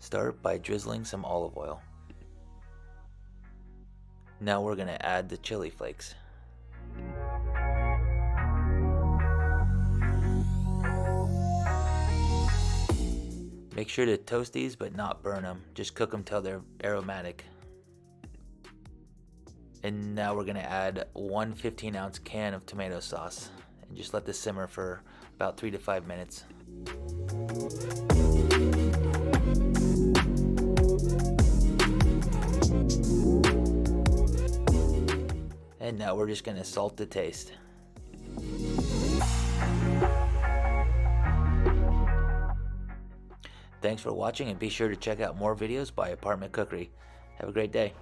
Start by drizzling some olive oil. Now we're going to add the chili flakes. Make sure to toast these but not burn them. Just cook them till they're aromatic. And now we're going to add one 15-ounce can of tomato sauce and just let this simmer for about 3 to 5 minutes. And now we're just going to salt to taste. Thanks for watching, and be sure to check out more videos by Apartment Cookery. Have a great day.